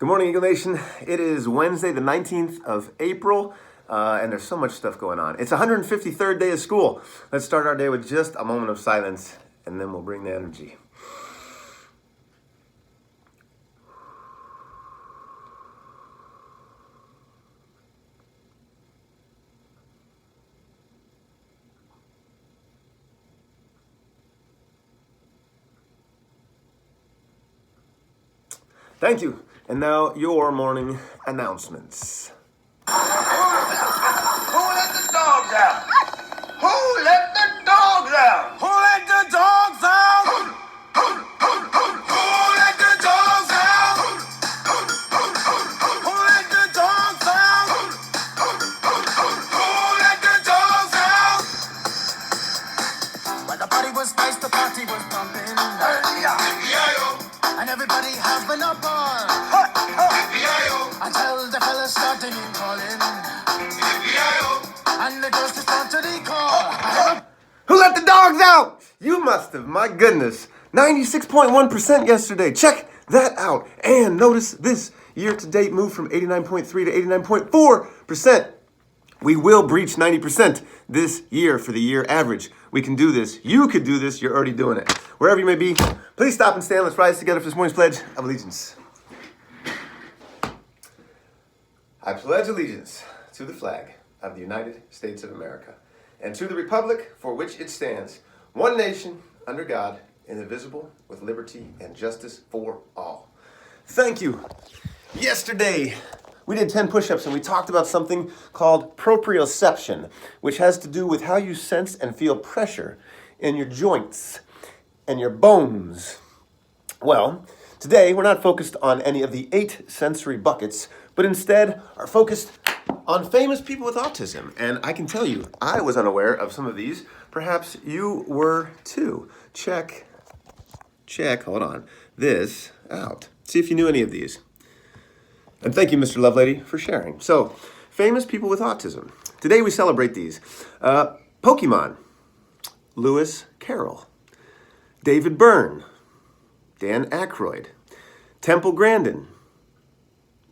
Good morning, Eagle Nation. It is Wednesday, the 19th of April, and there's so much stuff going on. It's 153rd day of school. Let's start our day with just a moment of silence, and then we'll bring the energy. Thank you. And now your morning announcements. Who let the dogs out? Who let the dogs out? Who let the dogs out? Who let the dogs out? Who let the dogs out? Who let the dogs out? When the party was nice, the party was pumping, and everybody having a ball until the fellas started name calling, and the girls respond to the call. Who let the dogs out? You must have. My goodness. 96.1% yesterday. Check that out. And notice this year-to-date move from 89.3 to 89.4%. We will breach 90% this year for the year average. We can do this. You could do this. You're already doing it. Wherever you may be, please stop and stand. Let's rise together for this morning's Pledge of Allegiance. I pledge allegiance to the flag of the United States of America and to the republic for which it stands, one nation, under God, indivisible, with liberty and justice for all. Thank you. Yesterday, we did 10 push-ups and we talked about something called proprioception, which has to do with how you sense and feel pressure in your joints and your bones. Well, today we're not focused on any of the 8 sensory buckets, but instead are focused on famous people with autism. And I can tell you, I was unaware of some of these. Perhaps you were too. Check, hold on, this out. See if you knew any of these. And thank you, Mr. Lovelady, for sharing. So, famous people with autism. Today we celebrate these. Pokemon, Lewis Carroll, David Byrne, Dan Aykroyd, Temple Grandin.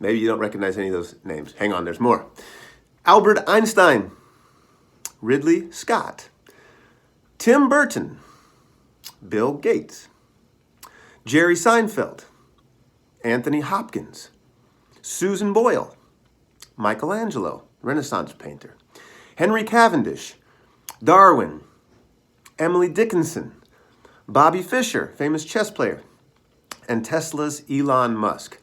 Maybe you don't recognize any of those names. Hang on, there's more. Albert Einstein, Ridley Scott, Tim Burton, Bill Gates, Jerry Seinfeld, Anthony Hopkins, Susan Boyle, Michelangelo, Renaissance painter, Henry Cavendish, Darwin, Emily Dickinson, Bobby Fischer, famous chess player, and Tesla's Elon Musk.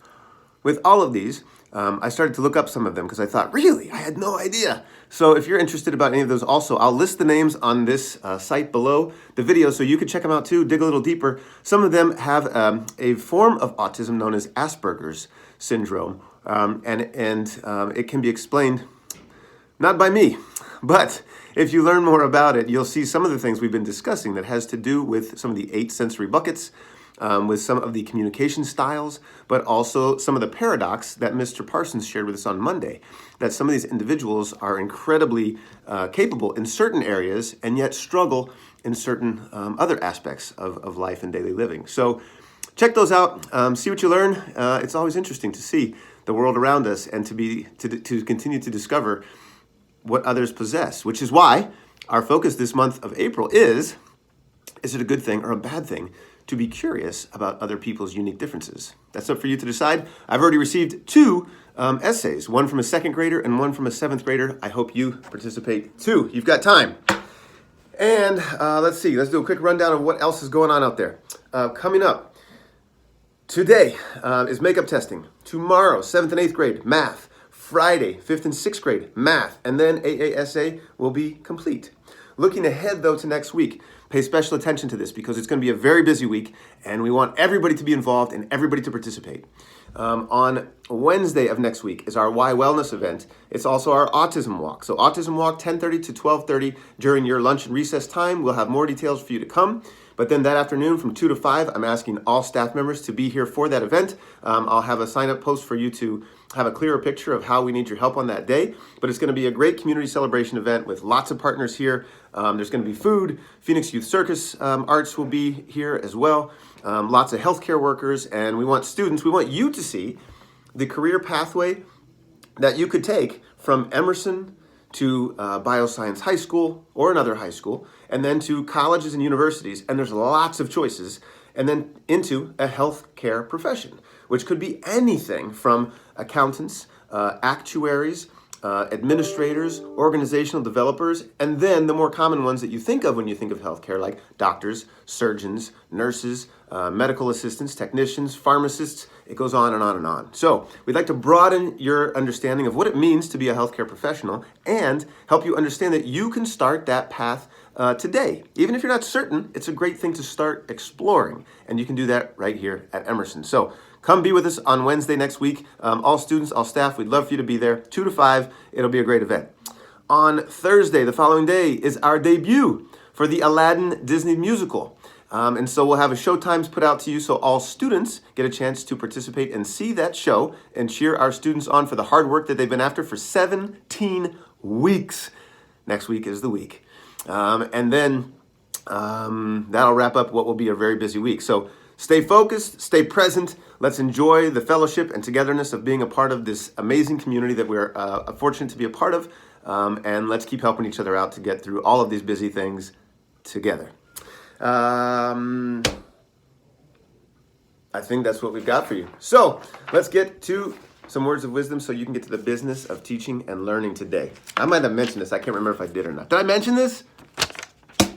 With all of these, I started to look up some of them because I thought, really? I had no idea. So if you're interested about any of those also, I'll list the names on this site below the video so you can check them out too, dig a little deeper. Some of them have a form of autism known as Asperger's syndrome, and it can be explained not by me, but if you learn more about it, you'll see some of the things we've been discussing that has to do with some of the 8 sensory buckets, with some of the communication styles, but also some of the paradox that Mr. Parsons shared with us on Monday, that some of these individuals are incredibly capable in certain areas and yet struggle in certain other aspects of life and daily living. So check those out, see what you learn. It's always interesting to see the world around us and to continue to discover what others possess, which is why our focus this month of April is it a good thing or a bad thing to be curious about other people's unique differences? That's up for you to decide. I've already received 2 essays, one from a 2nd grader and one from a 7th grader. I hope you participate too. You've got time. And let's see, let's do a quick rundown of what else is going on out there. Coming up, today is makeup testing. Tomorrow, 7th and 8th grade, math. Friday, 5th and 6th grade, math. And then AASA will be complete. Looking ahead, though, to next week, pay special attention to this because it's going to be a very busy week and we want everybody to be involved and everybody to participate. On Wednesday of next week is our Y Wellness event. It's also our Autism Walk. So Autism Walk, 10:30 to 12:30 during your lunch and recess time. We'll have more details for you to come. But then that afternoon from 2 to 5, I'm asking all staff members to be here for that event. I'll have a sign-up post for you to have a clearer picture of how we need your help on that day. But it's going to be a great community celebration event with lots of partners here. There's going to be food. Phoenix Youth Circus Arts will be here as well. Lots of healthcare workers. And we want students, we want you to see the career pathway that you could take from Emerson to Bioscience High School or another high school, and then to colleges and universities, and there's lots of choices, and then into a healthcare profession, which could be anything from accountants, actuaries, administrators, organizational developers, and then the more common ones that you think of when you think of healthcare, like doctors, surgeons, nurses, medical assistants, technicians, pharmacists. It goes on and on and on. So we'd like to broaden your understanding of what it means to be a healthcare professional and help you understand that you can start that path today. Even if you're not certain, it's a great thing to start exploring, and you can do that right here at Emerson. So come be with us on Wednesday next week. All students, all staff, we'd love for you to be there, 2 to 5. It'll be a great event. On Thursday, the following day, is our debut for the Aladdin Disney musical. And so we'll have a show times put out to you so all students get a chance to participate and see that show and cheer our students on for the hard work that they've been after for 17 weeks. Next week is the week. And then that'll wrap up what will be a very busy week. So stay focused, stay present. Let's enjoy the fellowship and togetherness of being a part of this amazing community that we're fortunate to be a part of. And let's keep helping each other out to get through all of these busy things together. I think that's what we've got for you. So let's get to some words of wisdom so you can get to the business of teaching and learning today. I might have mentioned this. I can't remember if I did or not. Did I mention this?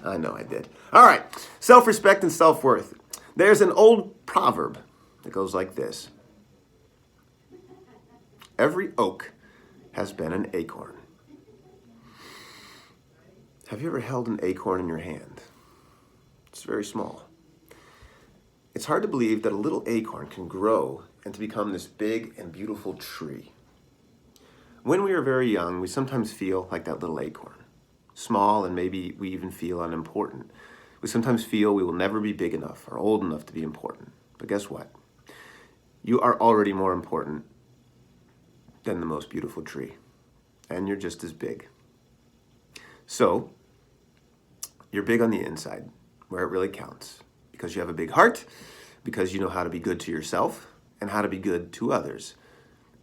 I know I did. All right. Self-respect and self-worth. There's an old proverb that goes like this. Every oak has been an acorn. Have you ever held an acorn in your hand? It's very small. It's hard to believe that a little acorn can grow and to become this big and beautiful tree. When we are very young, we sometimes feel like that little acorn. Small, and maybe we even feel unimportant. We sometimes feel we will never be big enough or old enough to be important. But guess what? You are already more important than the most beautiful tree. And you're just as big. So, you're big on the inside, where it really counts. Because you have a big heart, because you know how to be good to yourself, and how to be good to others.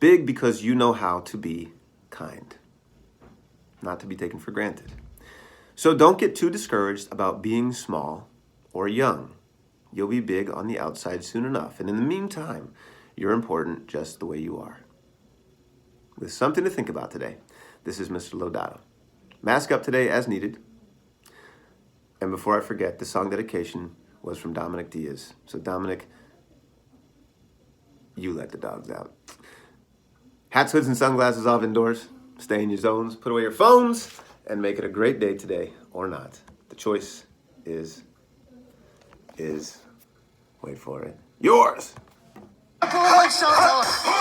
Big because you know how to be kind. Not to be taken for granted. So don't get too discouraged about being small or young. You'll be big on the outside soon enough. And in the meantime, you're important just the way you are. With something to think about today, this is Mr. Lodato. Mask up today as needed. And before I forget, the song dedication was from Dominic Diaz. So Dominic, you let the dogs out. Hats, hoods, and sunglasses off indoors. Stay in your zones. Put away your phones. And make it a great day today, or not. The choice is, wait for it, yours. Shout out.